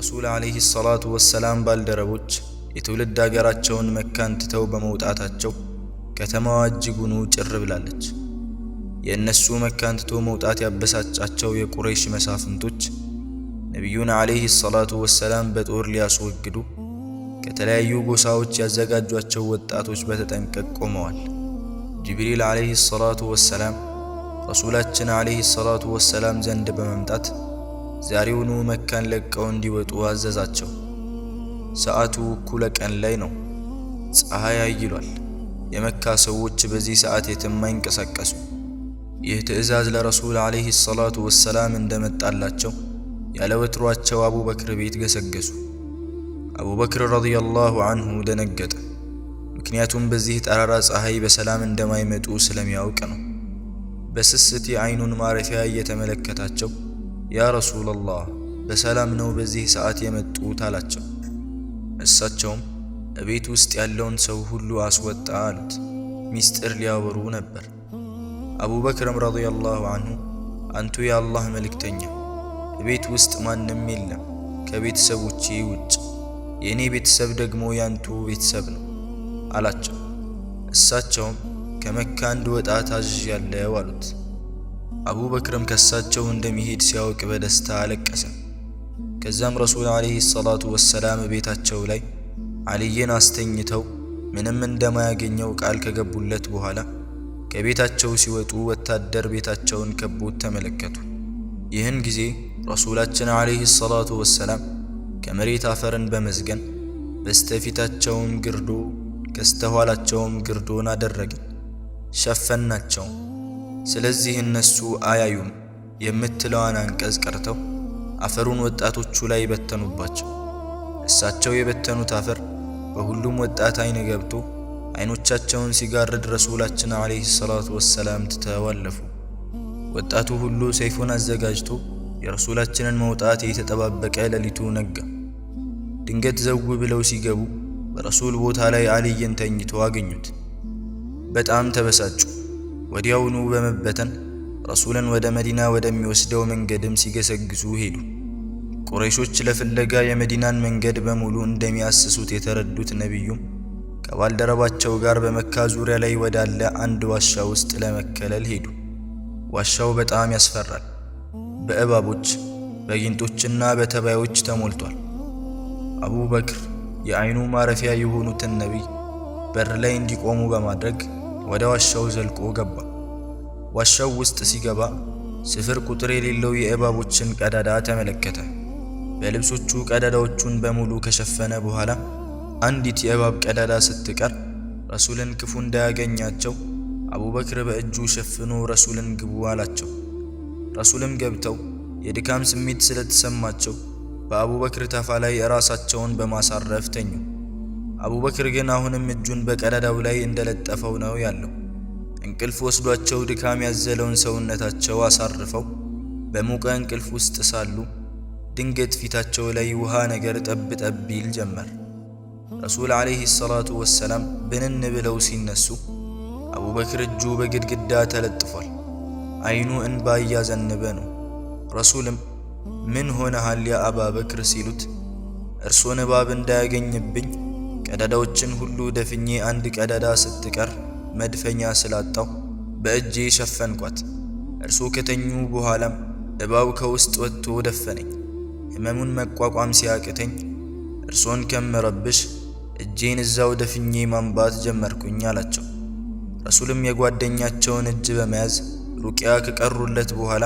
የረሱል ዓለይሂ ሰላቱ ወሰላም ባልደረቦች የትውልድ አገራቸውን መካን ትተው በመውጣታቸው ከተማዋ እጅጉኑ ጭር ብላለች። የእነሱ መካን ትቶ መውጣት ያበሳጫቸው የቁረይሽ መሳፍንቶች ነቢዩን ዓለይሂ ሰላቱ ወሰላም በጦር ሊያስወግዱ ከተለያዩ ጎሳዎች ያዘጋጇቸው ወጣቶች በተጠንቀቅ ቆመዋል። ጅብሪል ዓለይሂ ሰላቱ ወሰላም ረሱላችን ዓለይሂ ሰላቱ ወሰላም ዘንድ በመምጣት ዛሬውኑ መካን ለቀው እንዲወጡ አዘዛቸው። ሰዓቱ እኩለ ቀን ላይ ነው። ፀሐይ አይሏል። የመካ ሰዎች በዚህ ሰዓት የትም አይንቀሳቀሱ። ይህ ትዕዛዝ ለረሱል ዓለይሂ ሰላቱ ወሰላም እንደመጣላቸው ያለ ወትሯቸው አቡበክር ቤት ገሰገሱ። አቡበክር ረዲየላሁ አንሁ ደነገጠ። ምክንያቱም በዚህ ጠራራ ፀሐይ በሰላም እንደማይመጡ ስለሚያውቅ ነው። በስስት የዓይኑን ማረፊያ እየተመለከታቸው ያ ረሱላላህ በሰላም ነው በዚህ ሰዓት የመጡት አላቸው። እሳቸውም እቤት ውስጥ ያለውን ሰው ሁሉ አስወጣ አሉት። ሚስጥር ሊያወሩ ነበር። አቡበክርም ረዲየላሁ አንሁ አንቱ የአላህ መልእክተኛ፣ እቤት ውስጥ ማንም የለም ከቤተሰቦቼ ውጭ፣ የእኔ ቤተሰብ ደግሞ ያንቱ ቤተሰብ ነው አላቸው። እሳቸውም ከመካ እንድወጣ ታዝዣለሁ አሉት። አቡበክርም ከሳቸው እንደሚሄድ ሲያውቅ በደስታ አለቀሰ። ከዛም ረሱል ዓለይሂ ሰላቱ ወሰላም ቤታቸው ላይ ዓሊይን አስተኝተው ምንም እንደማያገኘው ቃል ከገቡለት በኋላ ከቤታቸው ሲወጡ ወታደር ቤታቸውን ከቦት ተመለከቱ። ይህን ጊዜ ረሱላችን ዓለይሂ ሰላቱ ወሰላም ከመሬት አፈርን በመዝገን በስተፊታቸውም ግርዶ ከስተኋላቸውም ግርዶን አደረግን፣ ሸፈናቸው። ስለዚህ እነሱ አያዩም የምትለዋን አንቀጽ ቀርተው አፈሩን ወጣቶቹ ላይ በተኑባቸው። እሳቸው የበተኑት አፈር በሁሉም ወጣት አይን ገብቶ አይኖቻቸውን ሲጋርድ ረሱላችን ዓለይሂ ሰላቱ ወሰላም ትተው አለፉ። ወጣቱ ሁሉ ሰይፉን አዘጋጅቶ የረሱላችንን መውጣት የተጠባበቀ ሌሊቱ ነጋ። ድንገት ዘው ብለው ሲገቡ በረሱል ቦታ ላይ ዓሊይን ተኝቶ አገኙት። በጣም ተበሳጩ። ወዲያውኑ በመበተን ረሱልን ወደ መዲና ወደሚወስደው መንገድም ሲገሰግሱ ሄዱ። ቁረይሾች ለፍለጋ የመዲናን መንገድ በሙሉ እንደሚያስሱት የተረዱት ነቢዩም ከባልደረባቸው ጋር በመካ ዙሪያ ላይ ወዳለ አንድ ዋሻ ውስጥ ለመከለል ሄዱ። ዋሻው በጣም ያስፈራል። በእባቦች በጊንጦችና በተባዮች ተሞልቷል። አቡበክር የዓይኑ ማረፊያ የሆኑትን ነቢይ በር ላይ እንዲቆሙ በማድረግ ወደ ዋሻው ዘልቆ ገባ። ዋሻው ውስጥ ሲገባ ስፍር ቁጥር የሌለው የእባቦችን ቀዳዳ ተመለከተ። በልብሶቹ ቀዳዳዎቹን በሙሉ ከሸፈነ በኋላ አንዲት የእባብ ቀዳዳ ስትቀር ረሱልን ክፉ እንዳያገኛቸው አቡበክር በእጁ ሸፍኖ ረሱልን ግቡ አላቸው። ረሱልም ገብተው የድካም ስሜት ስለተሰማቸው በአቡበክር ታፋ ላይ ራሳቸውን በማሳረፍ ተኙ። አቡበክር ግን አሁንም እጁን በቀዳዳው ላይ እንደለጠፈው ነው ያለው። እንቅልፍ ወስዷቸው ድካም ያዘለውን ሰውነታቸው አሳርፈው በሞቀ እንቅልፍ ውስጥ ሳሉ ድንገት ፊታቸው ላይ ውሃ ነገር ጠብ ጠብ ይል ጀመር። ረሱል ዓለይሂ ሰላቱ ወሰላም ብንን ብለው ሲነሱ አቡበክር እጁ በግድግዳ ተለጥፏል። አይኑ እንባ እያዘነበ ነው። ረሱልም ምን ሆነሃል ያ አባበክር ሲሉት እርሶን እባብ እንዳያገኝብኝ ቀዳዳዎችን ሁሉ ደፍኜ አንድ ቀዳዳ ስትቀር መድፈኛ ስላጣው በእጄ ሸፈንኳት። እርሶ ከተኙ በኋላም እባብ ከውስጥ ወጥቶ ደፈነኝ። ህመሙን መቋቋም ሲያቅተኝ እርሶን ከምረብሽ እጄን እዛው ደፍኜ ማንባት ጀመርኩኝ አላቸው። ረሱልም የጓደኛቸውን እጅ በመያዝ ሩቅያ ከቀሩለት በኋላ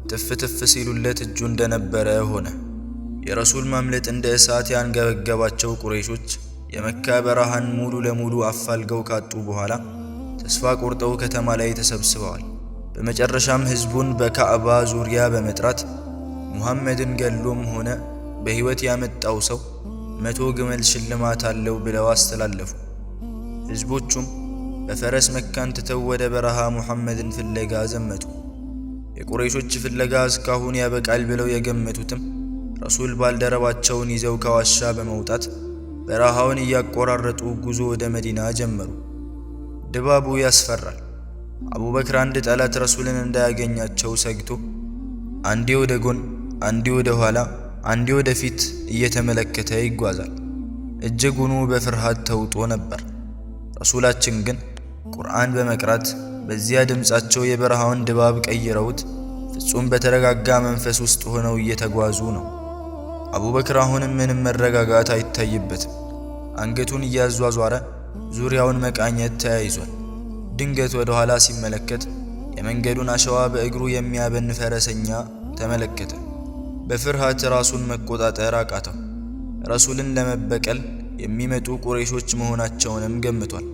ትፍ ትፍ ሲሉለት እጁ እንደነበረ ሆነ። የረሱል ማምለጥ እንደ እሳት ያንገበገባቸው ቁረይሾች የመካ በረሃን ሙሉ ለሙሉ አፋልገው ካጡ በኋላ ተስፋ ቆርጠው ከተማ ላይ ተሰብስበዋል። በመጨረሻም ህዝቡን በካዕባ ዙሪያ በመጥራት ሙሐመድን ገሎም ሆነ በህይወት ያመጣው ሰው 100 ግመል ሽልማት አለው ብለው አስተላለፉ። ህዝቦቹም በፈረስ መካን ትተው ወደ በረሃ ሙሐመድን ፍለጋ ዘመቱ። የቁረይሾች ፍለጋ እስካሁን ያበቃል ብለው የገመቱትም ረሱል ባልደረባቸውን ይዘው ከዋሻ በመውጣት በረሃውን እያቆራረጡ ጉዞ ወደ መዲና ጀመሩ። ድባቡ ያስፈራል። አቡበክር አንድ ጠላት ረሱልን እንዳያገኛቸው ሰግቶ አንዴ ወደ ጎን አንዴ ወደ ኋላ አንዴ ወደፊት እየተመለከተ ይጓዛል። እጅጉኑ በፍርሃት ተውጦ ነበር። ረሱላችን ግን ቁርአን በመቅራት በዚያ ድምጻቸው የበረሃውን ድባብ ቀይረውት ፍጹም በተረጋጋ መንፈስ ውስጥ ሆነው እየተጓዙ ነው። አቡበክር አሁንም ምንም መረጋጋት አይታይበትም። አንገቱን እያዟዟረ ዙሪያውን መቃኘት ተያይዟል። ድንገት ወደ ኋላ ሲመለከት የመንገዱን አሸዋ በእግሩ የሚያበን ፈረሰኛ ተመለከተ። በፍርሃት ራሱን መቆጣጠር አቃተው። ረሱልን ለመበቀል የሚመጡ ቁረይሾች መሆናቸውንም ገምቷል።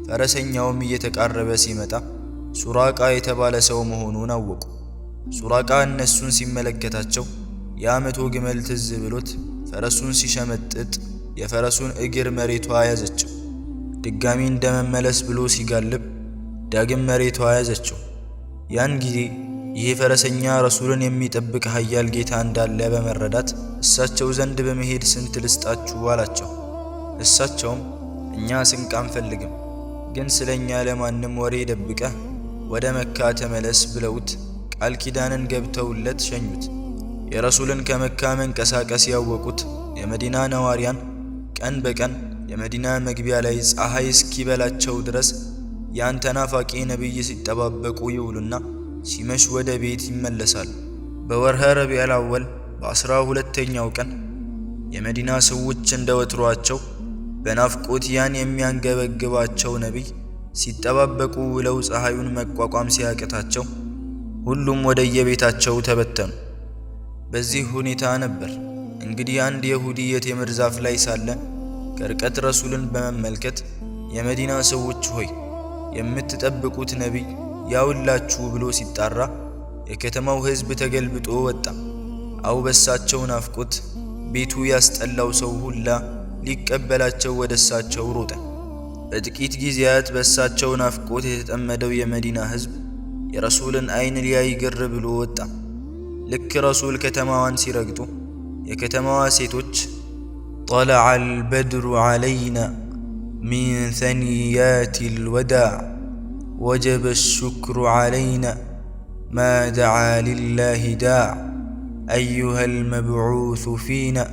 ፈረሰኛውም እየተቃረበ ሲመጣ ሱራቃ የተባለ ሰው መሆኑን አወቁ። ሱራቃ እነሱን ሲመለከታቸው የ100 ግመል ትዝ ብሎት ፈረሱን ሲሸመጥጥ የፈረሱን እግር መሬቷ ያዘችው። ድጋሚ እንደመመለስ ብሎ ሲጋልብ ዳግም መሬቷ ያዘችው። ያን ጊዜ ይሄ ፈረሰኛ ረሱልን የሚጠብቅ ኃያል ጌታ እንዳለ በመረዳት እሳቸው ዘንድ በመሄድ ስንት ልስጣችሁ አላቸው። እሳቸውም እኛ ስንቅ አንፈልግም፣ ግን ስለኛ ለማንም ወሬ ደብቀህ ወደ መካ ተመለስ ብለውት ቃል ኪዳንን ገብተውለት ሸኙት። የረሱልን ከመካ መንቀሳቀስ ያወቁት የመዲና ነዋሪያን ቀን በቀን የመዲና መግቢያ ላይ ፀሐይ እስኪበላቸው ድረስ ያን ተናፋቂ ነቢይ ሲጠባበቁ ይውሉና ሲመሽ ወደ ቤት ይመለሳሉ። በወርሃ ረቢዑል አወል በ12ኛው ቀን የመዲና ሰዎች እንደ ወትሯቸው በናፍቆት ያን የሚያንገበግባቸው ነቢይ ሲጠባበቁ ውለው ፀሐዩን መቋቋም ሲያቅታቸው ሁሉም ወደ የቤታቸው ተበተኑ። በዚህ ሁኔታ ነበር እንግዲህ አንድ የሁዲ የቴምር ዛፍ ላይ ሳለ ከርቀት ረሱልን በመመልከት የመዲና ሰዎች ሆይ የምትጠብቁት ነቢይ ያውላችሁ ብሎ ሲጣራ የከተማው ሕዝብ ተገልብጦ ወጣ። አው በሳቸው ናፍቆት ቤቱ ያስጠላው ሰው ሁላ ሊቀበላቸው ወደ እሳቸው ሮጠ። በጥቂት ጊዜያት በሳቸው ናፍቆት የተጠመደው የመዲና ሕዝብ የረሱልን አይን ሊያይ ግር ብሎ ወጣ። ልክ ረሱል ከተማዋን ሲረግጡ የከተማዋ ሴቶች طلع البدر علينا من ثنيات الوداع وجب الشكر علينا ما دعا لله داع أيها المبعوث فينا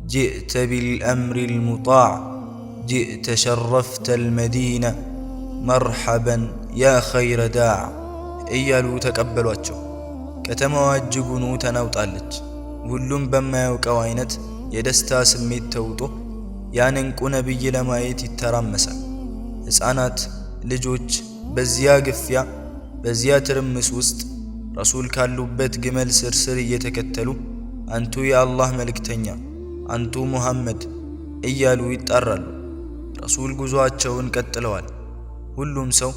جئت بالأمر المطاع جئت شرفت المدينة مرحبا يا خير داع እያሉ ተቀበሏቸው። ከተማዋ እጅጉኑ ተናውጣለች። ሁሉም በማያውቀው አይነት የደስታ ስሜት ተውጦ ያን እንቁ ነቢይ ለማየት ይተራመሳል። ሕፃናት ልጆች በዚያ ግፊያ በዚያ ትርምስ ውስጥ ረሱል ካሉበት ግመል ስር እየተከተሉ አንቱ የአላህ መልእክተኛ፣ አንቱ ሙሐመድ እያሉ ይጣራሉ። ረሱል ጉዞአቸውን ቀጥለዋል። ሁሉም ሰው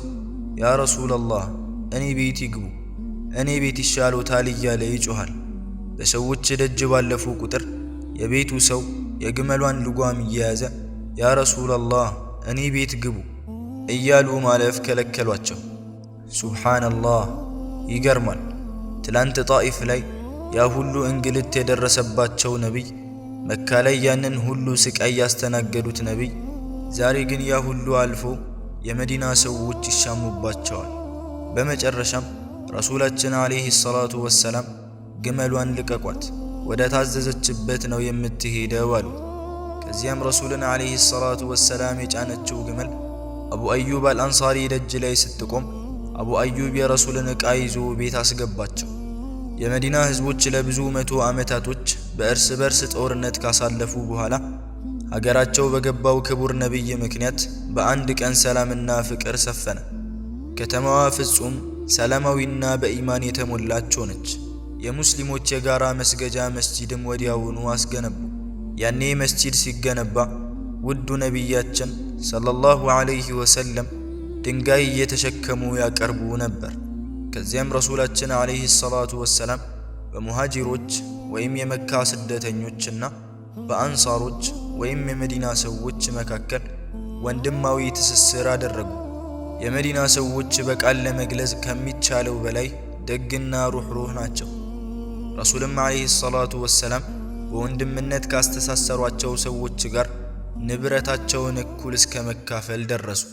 ያ ረሱላላህ እኔ ቤት ይግቡ፣ እኔ ቤት ይሻሎታል እያለ ይጮሃል። በሰዎች ደጅ ባለፉ ቁጥር የቤቱ ሰው የግመሏን ልጓም እየያዘ ያ ረሱላላህ እኔ ቤት ግቡ እያሉ ማለፍ ከለከሏቸው። ሱብሓነላህ ይገርማል። ትላንት ጣኢፍ ላይ ያ ሁሉ እንግልት የደረሰባቸው ነቢይ፣ መካ ላይ ያንን ሁሉ ስቃይ ያስተናገዱት ነቢይ፣ ዛሬ ግን ያ ሁሉ አልፎ የመዲና ሰዎች ይሻሙባቸዋል። በመጨረሻም ረሱላችን አለይሂ ሰላቱ ወሰላም ግመሏን ልቀቋት፣ ወደ ታዘዘችበት ነው የምትሄደው አሉ። ከዚያም ረሱልን አለይሂ ሰላቱ ወሰላም የጫነችው ግመል አቡ አዩብ አልአንሳሪ ደጅ ላይ ስትቆም አቡ አዩብ የረሱልን ዕቃ ይዞ ቤት አስገባቸው። የመዲና ህዝቦች ለብዙ መቶ ዓመታቶች በእርስ በርስ ጦርነት ካሳለፉ በኋላ ሀገራቸው በገባው ክቡር ነቢይ ምክንያት በአንድ ቀን ሰላምና ፍቅር ሰፈነ። ከተማዋ ፍጹም ሰላማዊና በኢማን የተሞላች ሆነች። የሙስሊሞች የጋራ መስገጃ መስጂድም ወዲያውኑ አስገነቡ። ያኔ መስጂድ ሲገነባ ውዱ ነቢያችን ሰለላሁ ዐለይሂ ወሰለም ድንጋይ እየተሸከሙ ያቀርቡ ነበር። ከዚያም ረሱላችን ዐለይሂ ሰላቱ ወሰላም በሙሃጂሮች ወይም የመካ ስደተኞችና በአንሳሮች ወይም የመዲና ሰዎች መካከል ወንድማዊ ትስስር አደረጉ። የመዲና ሰዎች በቃል ለመግለጽ ከሚቻለው በላይ ደግና ሩህሩህ ናቸው። ረሱልም ዐለይሂ ሰላቱ ወሰላም በወንድምነት ካስተሳሰሯቸው ሰዎች ጋር ንብረታቸውን እኩል እስከ መካፈል ደረሱ።